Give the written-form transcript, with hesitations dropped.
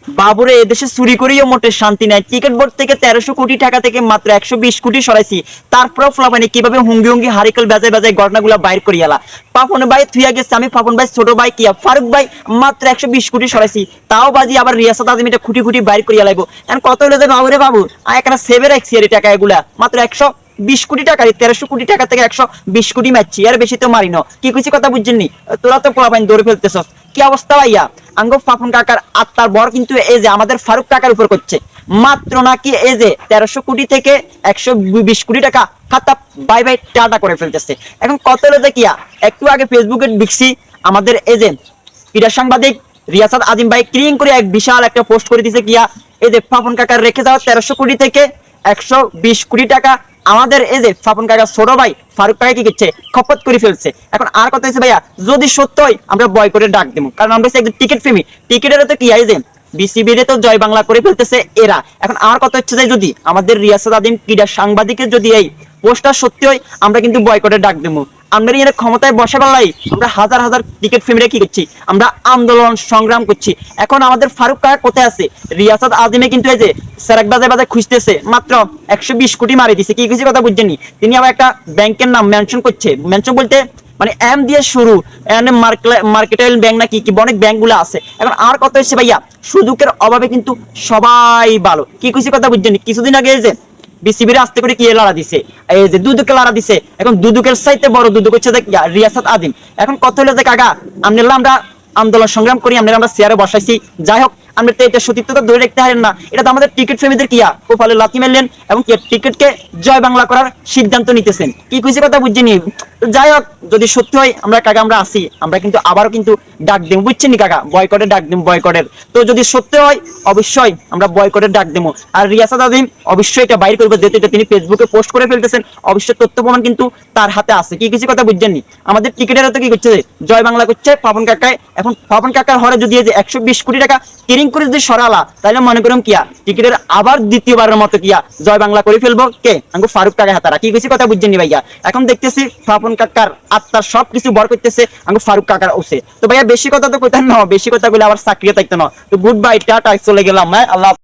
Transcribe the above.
বাবুরে এদেশে চুরি করেও মোটে শান্তি নাই। ক্রিকেট বোর্ড থেকে 1300 কোটি টাকা থেকে মাত্র 120 কোটি সরাইছি, তারপর ফলাফানি কিভাবে হুঙ্গি হুঙ্গি হারিকেল বাজায় বাজায় ঘটনাগুলো বাইর করিয়ালা। পাপন ভাই থুইয়া গেছে, আমি পাপন ভাই ছোট ভাই কিয়া ফারুক ভাই মাত্র 120 কোটি সরাইছি, তাও বাজি আবার রিয়াসাত আজিম এটা খুঁটি খুঁটি বাইর করিয়া লাগবো। এখন কত হলো যে বাবুরে বাবু এখানে সেভে রাখছি আর টাকা এগুলা মাত্র 120 কোটি টাকা, 1300 কোটি টাকা থেকে 120 কোটি মারছি, আর বেশি তো মারি না। কি কইছি কথা বুঝছেননি? তোরা তো পোলাপাইন দৌড়ে ফেলতেছস। কি অবস্থা ভাইয়া? আঙ্গ ফাফুন কাকার আত্মার বর কিন্তু এই যে আমাদের ফারুক কাকার উপর করছে মাত্র নাকি এই যে 1300 কোটি থেকে 120 কোটি টাকা খাতা বাই বাই টাটা করে ফেলতেছে। এখন কত হলো যে কিয়া একটু আগে ফেসবুকে দেখছি আমাদের এই যে ক্রীড়া সাংবাদিক রিয়াসাত আজিম ভাই ক্রিং করে এক বিশাল একটা পোস্ট করে দিছে কিয়া এই যে ফাফুন কাকার রেখে যাওয়া 1300 কোটি থেকে 120 কোটি টাকা আমাদের এই যে ফাফুন কাকা ছোট ভাই ফারুক কাকা কি করছে খপত করে ফেলছে। এখন আর কথা হচ্ছে ভাইয়া যদি সত্য হয় আমরা বয়কটে ডাক দেবো, কারণ আমরা একদম টিকিট প্রেমী। টিকিটের তো কি এই যে বিসিবির তো জয় বাংলা করে ফেলতেছে এরা। এখন আমার কথা হচ্ছে যে যদি আমাদের রিয়াসাত আজিম ক্রীড়া সাংবাদিকের যদি এই পোস্টটা সত্যি হয় আমরা কিন্তু বয়কটে ডাক দেবো। আমরা এর ক্ষমতায় বসে পারলাই আমরা হাজার হাজার টিকিট ফেমিরা কি করছি আমরা আন্দোলন সংগ্রাম করছি। এখন আমাদের ফারুক কাকা কোথায় আছে? রিয়াসাত আজিমে কিন্তু এই যে সেরাক বাজায় বাজায় খুঁজতেছে মাত্র 120 কোটি মারি দিছে। কি কিছু কথা বুঝছেনি? তিনি আবার একটা ব্যাংকের নাম মেনশন করছে, মেনশন বলতে মানে এম দিয়ে শুরু, মার্কেটাইল ব্যাংক না কি কি অনেক ব্যাংকগুলো আছে। এখন আর কথা হচ্ছে ভাইয়া সুযোগের অভাবে কিন্তু সবাই ভালো। কি কিছু কথা বুঝছেনি? কিছুদিন আগে এই যে বিসিবির আস্তে করে কি লড়া দিছে, এই যে দুদুকে লড়া দিছে। এখন দুদুকের চাইতে বড় দুদুক হচ্ছে যে রিয়াসাত আজিম। এখন কথা হলো যে কাকা আমরা আন্দোলন সংগ্রাম করি, আমরা চেয়ারে বসাইছি, যাই হোক আমরা তো এটা সতীর্থতা ধরে রাখতে পারেন না। এটা তো আমাদের টিকিট প্রেমীদের কিয়া কপালে লাথি মারলেন এবং টিকিটকে জয় বাংলা করার সিদ্ধান্ত নিতেছেন। কি কইছে কথা বুঝছেনি? যাই হোক যদি সত্যি হয় আমরা কাকা আমরা আসি, আমরা কিন্তু আবারও কিন্তু ডাক দেবো, বুঝছেন কাকা? বয়কটের ডাক দেবো, বয়কটের। তো যদি সত্যি হয় অবশ্যই আমরা বয়কটের ডাক দেবো। আর রিয়াসাত আজিম অবশ্যই এটা বাইর করবে, যেহেতু এটা তিনি ফেসবুকে পোস্ট করে ফেলতেছেন, অবশ্যই তথ্য প্রমাণ কিন্তু তার হাতে আছে। কি কিছু কথা বুঝছেননি? আমাদের টিকিটের তো কি করছে জয় বাংলা করছে পাপন কাকায়। এখন পাপন কাকার হরে যদি 120 কোটি টাকা কিরিং করে যদি সরালা, তাহলে মনে করুন কিয়া টিকিটের আবার দ্বিতীয়বারের মতো কিয়া জয় বাংলা করে ফেলবো কে? আঙ্গু ফারুক কাকা হাতারা। কি কিছু কথা বুঝছেননি ভাইয়া? এখন দেখতেছি পাপন কাকার আত্মার সবকিছু বর করতেছে আঙ্গু ফারুক কাকার ওসে। তো ভাইয়া বেশি কথা তো কইতেন না, বেশি কথা বলে আবার চাকরি থাকতো না। তো গুড বাই, টাটা, চলে গেলাম। হ্যাঁ, আল্লাহ।